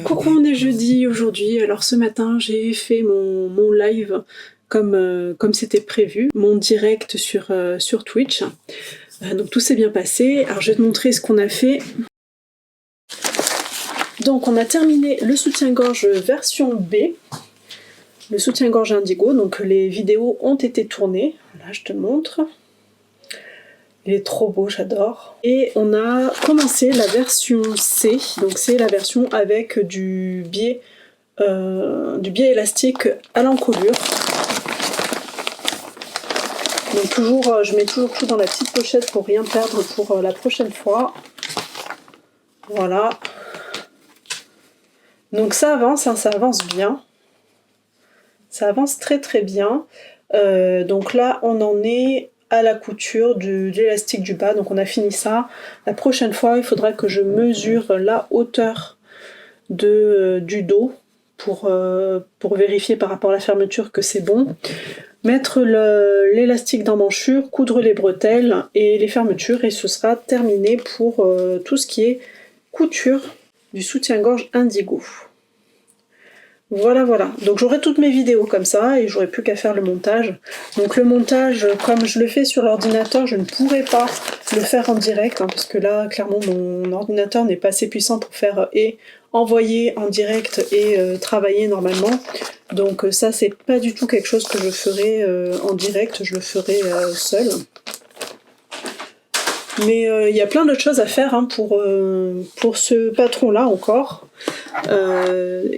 Coucou, on est jeudi aujourd'hui. Alors ce matin j'ai fait mon live comme c'était prévu, mon direct sur Twitch. Donc tout s'est bien passé. Alors je vais te montrer ce qu'on a fait. Donc on a terminé le soutien-gorge version B, le soutien-gorge indigo. Donc les vidéos ont été tournées. Là je te montre. Il est trop beau, j'adore. Et on a commencé la version C, donc c'est la version avec du biais élastique à l'encolure. Donc toujours, je mets toujours tout dans la petite pochette pour rien perdre pour la prochaine fois. Voilà. Donc ça avance, hein, ça avance bien. Ça avance très très bien. Donc là, on en est à la couture de l'élastique du bas, donc on a fini ça. La prochaine fois il faudra que je mesure la hauteur du dos pour vérifier par rapport à la fermeture que c'est bon, mettre l'élastique d'emmanchure, coudre les bretelles et les fermetures, et ce sera terminé pour tout ce qui est couture du soutien-gorge indigo. Voilà, donc j'aurai toutes mes vidéos comme ça et j'aurai plus qu'à faire le montage. Donc le montage, comme je le fais sur l'ordinateur, je ne pourrai pas le faire en direct, hein, parce que là, clairement, mon ordinateur n'est pas assez puissant pour faire et envoyer en direct et travailler normalement. Donc ça, c'est pas du tout quelque chose que je ferai en direct, je le ferai seule. Mais il y a plein d'autres choses à faire, hein, pour ce patron-là encore.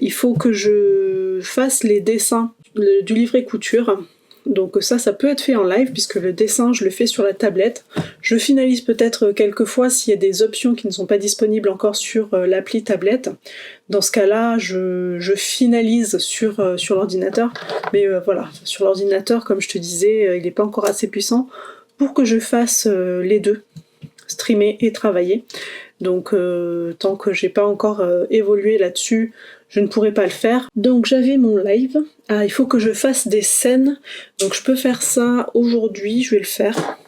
Il faut que je fasse les dessins du livret couture. Donc ça peut être fait en live, puisque le dessin, je le fais sur la tablette. Je finalise peut-être quelques fois s'il y a des options qui ne sont pas disponibles encore sur l'appli tablette. Dans ce cas-là, je finalise sur l'ordinateur. Mais voilà, sur l'ordinateur, comme je te disais, il n'est pas encore assez puissant pour que je fasse les deux, streamer et travailler. Donc tant que j'ai pas encore évolué là-dessus, je ne pourrai pas le faire. Donc j'avais mon live. Ah, il faut que je fasse des scènes. Donc je peux faire ça aujourd'hui, je vais le faire.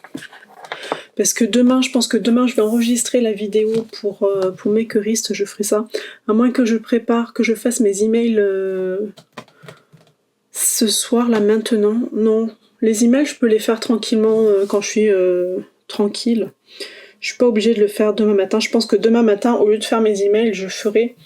Parce que demain, je pense que demain je vais enregistrer la vidéo pour Makerist, je ferai ça. À moins que je prépare, que je fasse mes emails ce soir, là maintenant. Non, les emails je peux les faire tranquillement quand je suis tranquille. Je suis pas obligée de le faire demain matin. Je pense que demain matin, au lieu de faire mes emails, je ferai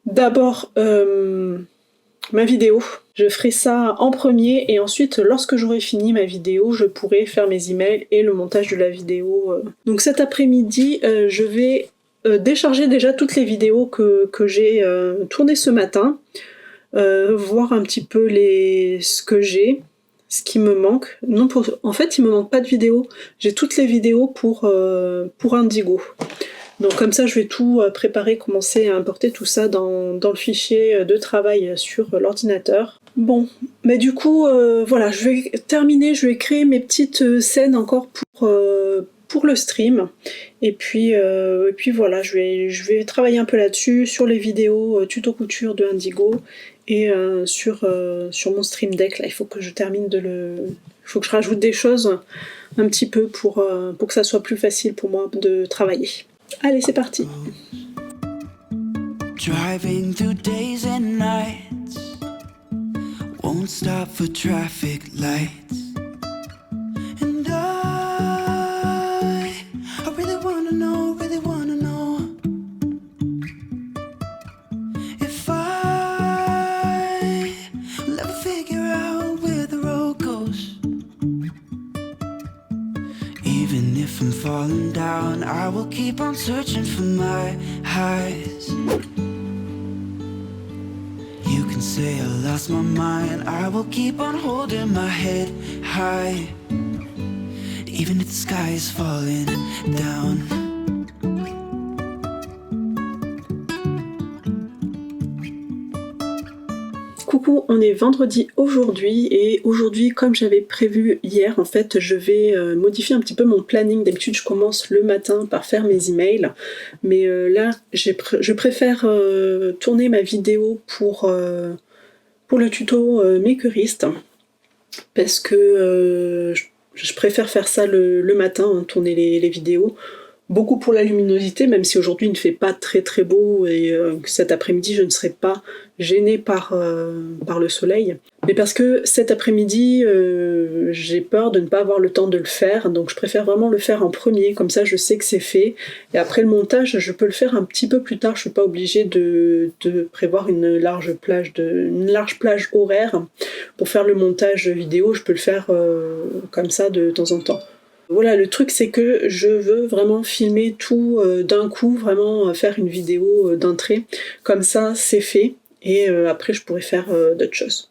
d'abord ma vidéo. Je ferai ça en premier et ensuite, lorsque j'aurai fini ma vidéo, je pourrai faire mes emails et le montage de la vidéo. Donc cet après-midi, je vais décharger déjà toutes les vidéos que j'ai tournées ce matin, voir un petit peu ce que j'ai. Ce qui me manque, non, en fait il me manque pas de vidéos, j'ai toutes les vidéos pour Indigo. Donc comme ça je vais tout préparer, commencer à importer tout ça dans le fichier de travail sur l'ordinateur. Bon, mais du coup voilà, je vais terminer, je vais créer mes petites scènes encore pour le stream. Et puis voilà, je vais travailler un peu là-dessus, sur les vidéos tuto couture de Indigo. Et sur mon Stream Deck, là, il faut que je termine il faut que je rajoute des choses un petit peu pour que ça soit plus facile pour moi de travailler. Allez, c'est parti. Driving through days and nights, won't stop for traffic lights. And I really wanna know, if I'll ever figure out where the road goes. Even if I'm falling down, I will keep on searching for my highs. You can say I lost my mind, I will keep on holding my head high. Even if the sky is falling down. Coucou, on est vendredi aujourd'hui, et aujourd'hui, comme j'avais prévu hier, en fait je vais modifier un petit peu mon planning. D'habitude je commence le matin par faire mes emails, mais là je préfère tourner ma vidéo pour le tuto Makerist, parce que Je préfère faire ça le matin, hein, tourner les vidéos. Beaucoup pour la luminosité, même si aujourd'hui il ne fait pas très très beau et cet après-midi je ne serai pas gênée par le soleil. Mais parce que cet après-midi j'ai peur de ne pas avoir le temps de le faire, donc je préfère vraiment le faire en premier, comme ça je sais que c'est fait. Et après le montage, je peux le faire un petit peu plus tard, je suis pas obligée de prévoir une large plage horaire pour faire le montage vidéo, je peux le faire comme ça de temps en temps. Voilà, le truc c'est que je veux vraiment filmer tout d'un coup, vraiment faire une vidéo d'un trait. Comme ça, c'est fait. Et après, je pourrais faire d'autres choses.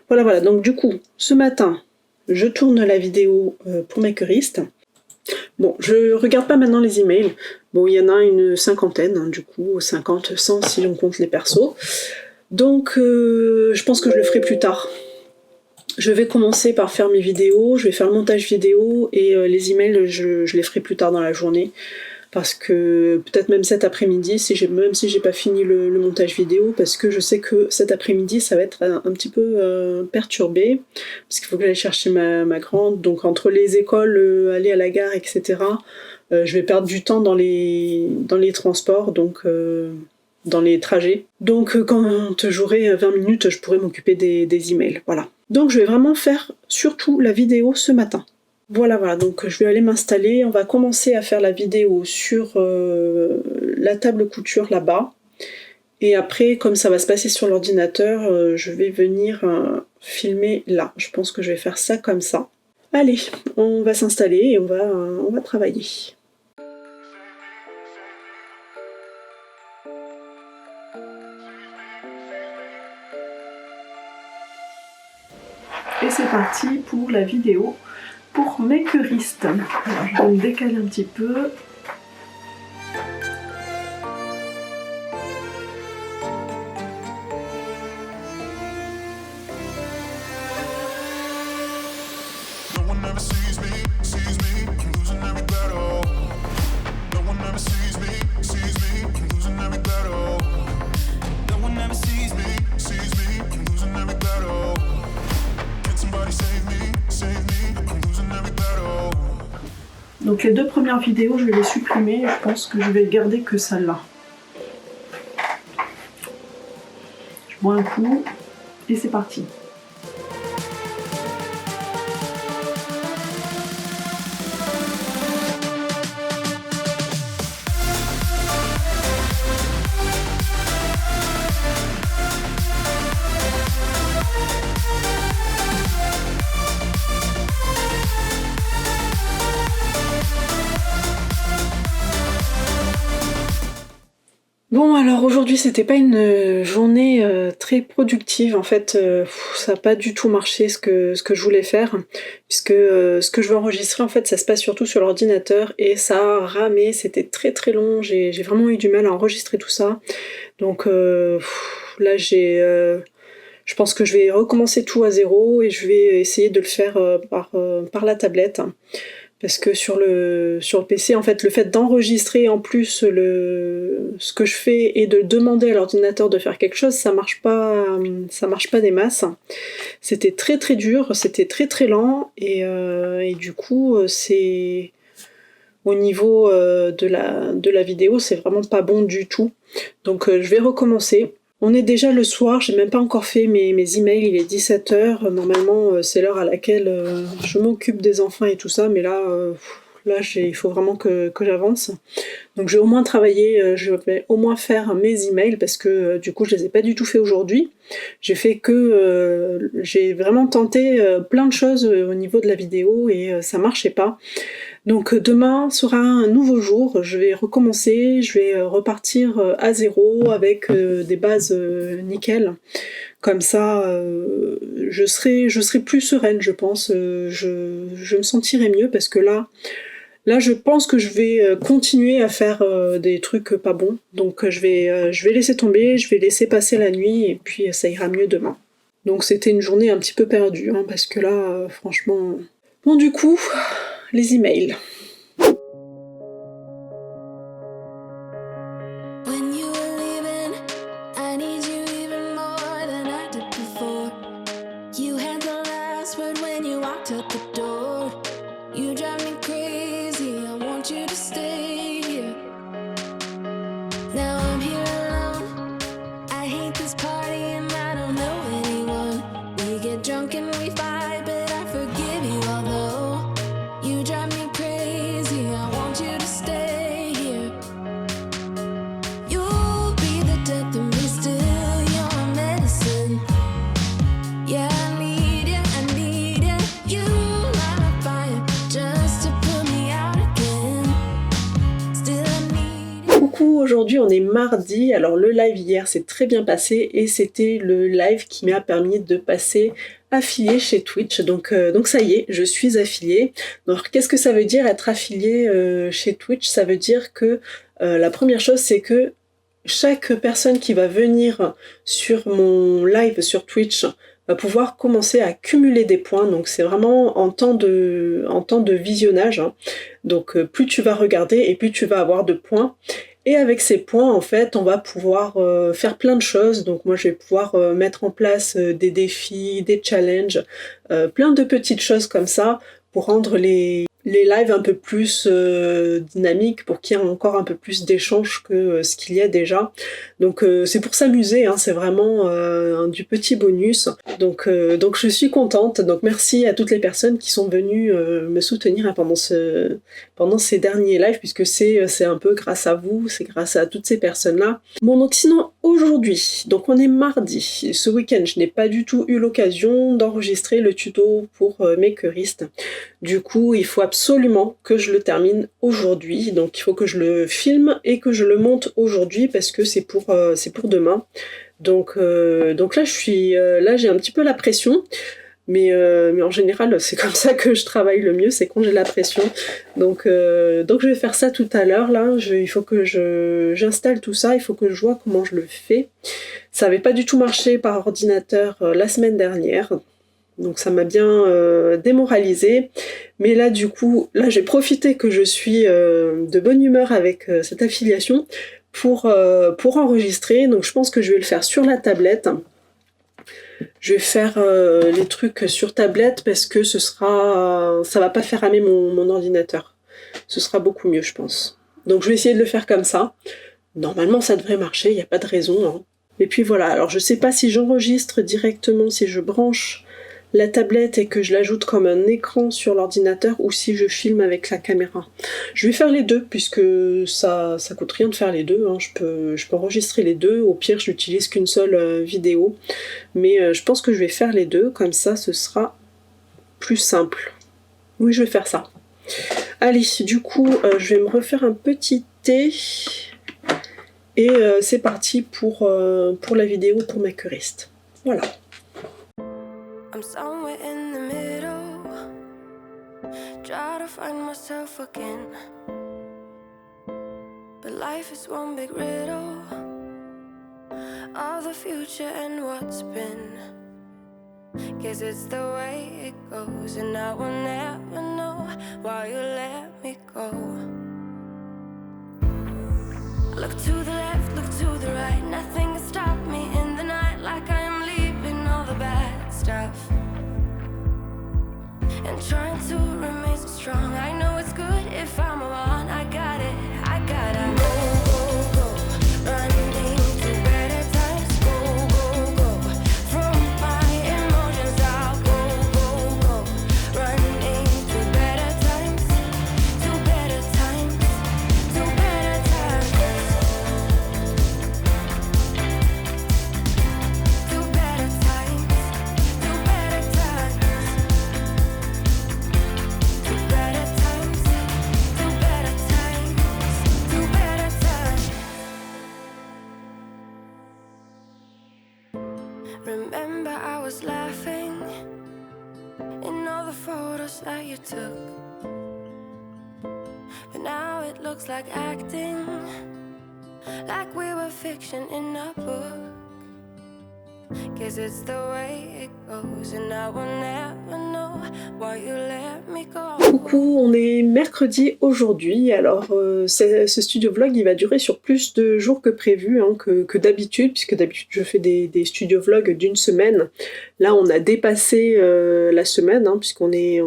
Voilà, donc du coup, ce matin, je tourne la vidéo pour Makerist. Bon, je regarde pas maintenant les emails. Bon, il y en a une cinquantaine, hein, du coup, 50, 100 si on compte les persos. Donc, je pense que je le ferai plus tard. Je vais commencer par faire mes vidéos, je vais faire le montage vidéo et les emails, je les ferai plus tard dans la journée. Parce que peut-être même cet après-midi, même si j'ai pas fini le montage vidéo, parce que je sais que cet après-midi, ça va être un petit peu perturbé, parce qu'il faut que j'aille chercher ma grande. Donc entre les écoles, aller à la gare, etc., je vais perdre du temps dans les transports, donc dans les trajets. Donc quand j'aurai 20 minutes, je pourrai m'occuper des emails. Voilà. Donc je vais vraiment faire surtout la vidéo ce matin. Voilà, donc je vais aller m'installer. On va commencer à faire la vidéo sur la table couture là-bas. Et après, comme ça va se passer sur l'ordinateur, je vais venir filmer là. Je pense que je vais faire ça comme ça. Allez, on va s'installer et on va travailler. Et c'est parti pour la vidéo pour Makerist. Alors je vais me décaler un petit peu. Donc les deux premières vidéos, je vais les supprimer. Je pense que je vais garder que celle-là. Je bois un coup et c'est parti. Bon alors aujourd'hui c'était pas une journée très productive en fait, ça a pas du tout marché ce que je voulais faire, puisque ce que je veux enregistrer en fait ça se passe surtout sur l'ordinateur et ça a ramé, c'était très très long, j'ai vraiment eu du mal à enregistrer tout ça, donc là je pense que je vais recommencer tout à zéro et je vais essayer de le faire par la tablette. Parce que sur le PC, en fait, le fait d'enregistrer en plus ce que je fais et de demander à l'ordinateur de faire quelque chose, ça marche pas des masses. C'était très très dur, c'était très très lent et du coup, c'est au niveau de la vidéo, c'est vraiment pas bon du tout. Donc je vais recommencer. On est déjà le soir, j'ai même pas encore fait mes emails, il est 17h, normalement c'est l'heure à laquelle je m'occupe des enfants et tout ça, mais là il faut vraiment que j'avance. Donc je vais au moins travailler, je vais au moins faire mes emails parce que du coup je les ai pas du tout fait aujourd'hui. J'ai vraiment tenté plein de choses au niveau de la vidéo et ça marchait pas. Donc demain sera un nouveau jour, je vais recommencer, je vais repartir à zéro avec des bases nickel. Comme ça, je serai plus sereine, je pense. Je me sentirai mieux parce que là, je pense que je vais continuer à faire des trucs pas bons. Donc je vais laisser tomber, je vais laisser passer la nuit et puis ça ira mieux demain. Donc c'était une journée un petit peu perdue, hein, parce que là, franchement... Bon du coup, les emails. You drive me crazy, I want you to stay here. Now I'm here alone, I hate this party and I don't know anyone. We get drunk and we fight, but I forgive you although you drive me crazy, I want you to stay here. You'll be the death of me still, you're my medicine. Yeah, I need you, I need you. You light my fire just to put me out again. Still I need you. Coucou, aujourd'hui on est mardi, alors le live hier s'est très bien passé et c'était le live qui m'a permis de passer affiliée chez Twitch, donc ça y est, je suis affiliée. Donc qu'est-ce que ça veut dire être affiliée chez Twitch? Ça veut dire que la première chose c'est que chaque personne qui va venir sur mon live sur Twitch va pouvoir commencer à cumuler des points, donc c'est vraiment en temps de visionnage, hein. Donc plus tu vas regarder et plus tu vas avoir de points. Et avec ces points, en fait, on va pouvoir faire plein de choses. Donc moi, je vais pouvoir mettre en place des défis, des challenges, plein de petites choses comme ça pour rendre les lives un peu plus dynamiques, pour qu'il y ait encore un peu plus d'échanges que ce qu'il y a déjà. Donc c'est pour s'amuser, hein, c'est vraiment du petit bonus. Donc je suis contente. Donc merci à toutes les personnes qui sont venues me soutenir pendant ces derniers lives, puisque c'est un peu grâce à vous, c'est grâce à toutes ces personnes-là. Bon, donc sinon aujourd'hui, donc on est mardi. Ce week-end, je n'ai pas du tout eu l'occasion d'enregistrer le tuto pour Makerist. Du coup, il faut absolument que je le termine aujourd'hui. Donc il faut que je le filme et que je le monte aujourd'hui parce que c'est pour demain. Donc là, j'ai un petit peu la pression. Mais en général, c'est comme ça que je travaille le mieux, c'est quand j'ai la pression. Donc je vais faire ça tout à l'heure. Là, il faut que j'installe tout ça, il faut que je vois comment je le fais. Ça n'avait pas du tout marché par ordinateur la semaine dernière. Donc ça m'a bien démoralisée. Mais là, du coup, j'ai profité que je suis de bonne humeur avec cette affiliation pour enregistrer. Donc je pense que je vais le faire sur la tablette. Je vais faire les trucs sur tablette parce que ça va pas faire ramer mon ordinateur. Ce sera beaucoup mieux, je pense. Donc je vais essayer de le faire comme ça. Normalement, ça devrait marcher, il n'y a pas de raison, hein. Et puis voilà, alors je sais pas si j'enregistre directement, si je branche la tablette et que je l'ajoute comme un écran sur l'ordinateur ou si je filme avec la caméra. Je vais faire les deux puisque ça coûte rien de faire les deux, hein. Je peux enregistrer les deux, au pire je n'utilise qu'une seule vidéo, mais je pense que je vais faire les deux, comme ça ce sera plus simple. Oui, je vais faire ça. Allez, du coup je vais me refaire un petit thé et c'est parti pour la vidéo pour Makerist. Voilà. I'm somewhere in the middle, try to find myself again, but life is one big riddle of the future and what's been. Guess it's the way it goes, and I will never know why you let me go. Look to the left, look to the right, nothing can stop me in the night, like I am leaving all the bad stuff and trying to remain so strong. I know it's good if I'm alone. I got it, I gotta go, go, go, running to better times. Go, go, go, from my emotions I'll go, go, go, running to better times, to better times, to better times, to better times, to better times. To better times, to better times, to better times. Remember I was laughing in all the photos that you took, but now it looks like acting, like we were fiction in a book. Guess it's the way it goes, and I will never know why you let me go. Coucou, on est mercredi aujourd'hui, alors ce studio vlog il va durer sur plus de jours que prévu, hein, que d'habitude, puisque d'habitude je fais des studio vlogs d'une semaine. Là on a dépassé la semaine, hein, puisqu'on est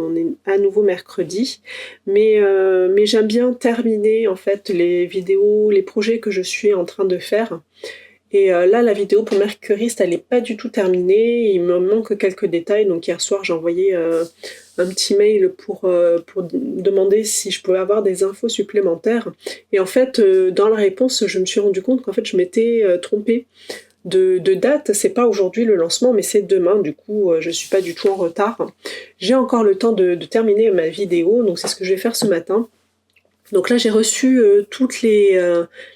à nouveau mercredi, mais j'aime bien terminer en fait les vidéos, les projets que je suis en train de faire. Et là, la vidéo pour Mercuriste, elle n'est pas du tout terminée, il me manque quelques détails, donc hier soir j'ai envoyé un petit mail pour demander si je pouvais avoir des infos supplémentaires. Et en fait, dans la réponse, je me suis rendu compte qu'en fait je m'étais trompée de date, c'est pas aujourd'hui le lancement, mais c'est demain, du coup je suis pas du tout en retard. J'ai encore le temps de terminer ma vidéo, donc c'est ce que je vais faire ce matin. Donc là j'ai reçu toutes les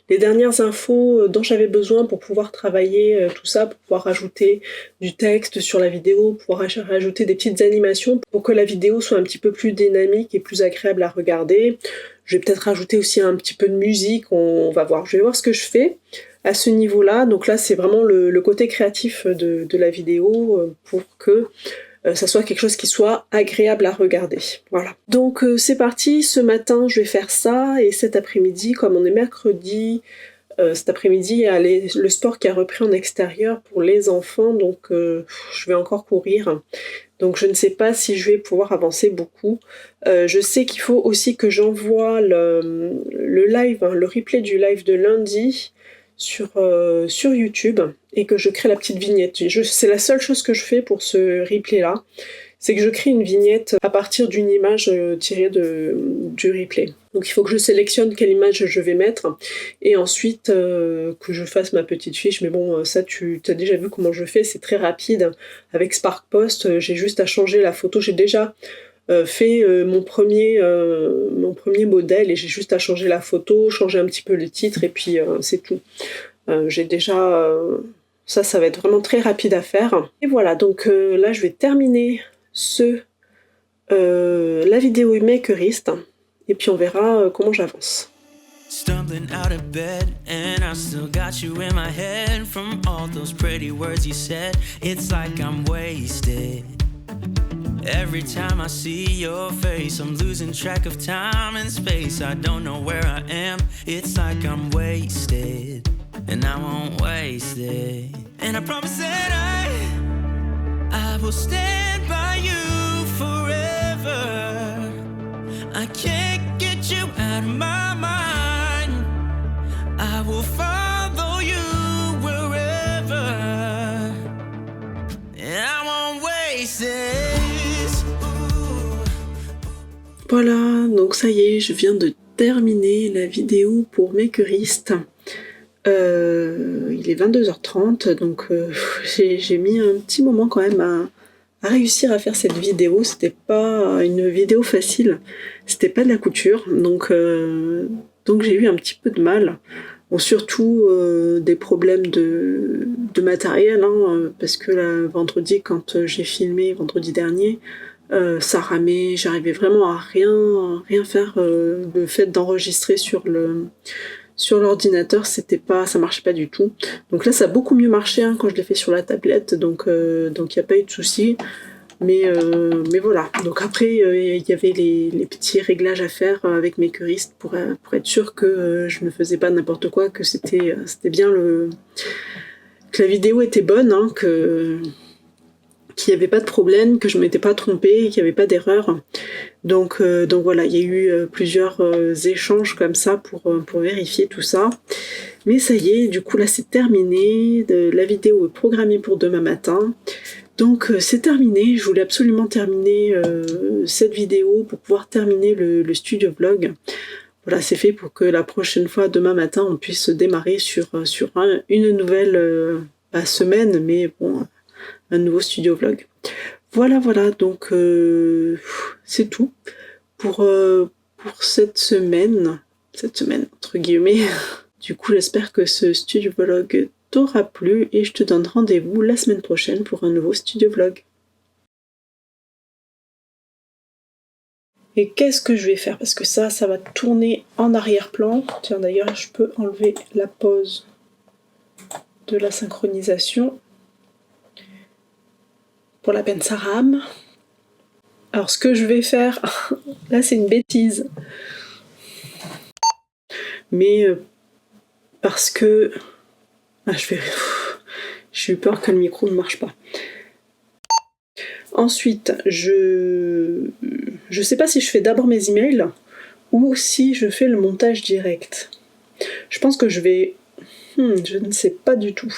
dernières infos dont j'avais besoin pour pouvoir travailler tout ça, pour pouvoir rajouter du texte sur la vidéo, pouvoir rajouter des petites animations pour que la vidéo soit un petit peu plus dynamique et plus agréable à regarder. Je vais peut-être rajouter aussi un petit peu de musique, on va voir. Je vais voir ce que je fais à ce niveau-là. Donc là c'est vraiment le côté créatif de la vidéo pour que ça soit quelque chose qui soit agréable à regarder. Voilà. Donc c'est parti, ce matin je vais faire ça, et cet après-midi, comme on est mercredi, cet après-midi il y a le sport qui a repris en extérieur pour les enfants, donc je vais encore courir. Donc je ne sais pas si je vais pouvoir avancer beaucoup. Je sais qu'il faut aussi que j'envoie le live, hein, le replay du live de lundi sur YouTube, et que je crée la petite vignette. C'est la seule chose que je fais pour ce replay là, c'est que je crée une vignette à partir d'une image tirée du replay. Donc il faut que je sélectionne quelle image je vais mettre, et ensuite que je fasse ma petite fiche. Mais bon, ça tu as déjà vu comment je fais, c'est très rapide. Avec SparkPost, j'ai juste à changer la photo. J'ai déjà fait mon premier modèle, et j'ai juste à changer la photo, changer un petit peu le titre, et puis c'est tout. J'ai déjà... ça va être vraiment très rapide à faire. Et voilà, donc là je vais terminer la vidéo Makerist, et puis on verra comment j'avance. Stumbling out of bed, and I still got you in my head. From all those pretty words you said, it's like I'm wasted. Every time I see your face, I'm losing track of time and space. I don't know where I am, it's like I'm wasted, and I won't waste it. And I promise that I will stand by you forever. I can't get you out of my mind. I will follow you wherever, and I won't waste it. Voilà, donc ça y est, je viens de terminer la vidéo pour Makerist. Il est 22h30, donc j'ai mis un petit moment quand même à réussir à faire cette vidéo. C'était pas une vidéo facile, c'était pas de la couture, donc j'ai eu un petit peu de mal. Bon, surtout des problèmes de matériel, hein, parce que là, vendredi, quand j'ai filmé, vendredi dernier, ça ramait, j'arrivais vraiment à rien faire. Le fait d'enregistrer sur l'ordinateur, ça marchait pas du tout. Donc là ça a beaucoup mieux marché, hein, quand je l'ai fait sur la tablette, donc il n'y a pas eu de souci. Mais voilà, donc après il y avait les petits réglages à faire avec Makerist pour être sûr que je ne faisais pas n'importe quoi, que c'était bien que la vidéo était bonne, hein, qu'il n'y avait pas de problème, que je ne m'étais pas trompée, qu'il n'y avait pas d'erreur. Donc voilà, il y a eu plusieurs échanges comme ça pour vérifier tout ça. Mais ça y est, du coup là c'est terminé, la vidéo est programmée pour demain matin. Donc c'est terminé, je voulais absolument terminer cette vidéo pour pouvoir terminer le studio vlog. Voilà, c'est fait pour que la prochaine fois, demain matin, on puisse démarrer sur une nouvelle semaine, mais bon, un nouveau studio vlog. Voilà, donc c'est tout pour cette semaine entre guillemets. Du coup, j'espère que ce studio vlog t'aura plu, et je te donne rendez-vous la semaine prochaine pour un nouveau studio vlog. Et qu'est-ce que je vais faire? Parce que ça va tourner en arrière-plan. Tiens, d'ailleurs, je peux enlever la pause de la synchronisation. pour la peine Saram. Alors ce que je vais faire, là c'est une bêtise, mais parce que... j'ai eu peur que le micro ne marche pas. Ensuite, je sais pas si je fais d'abord mes emails ou si je fais le montage direct. Je pense que je vais... je ne sais pas du tout.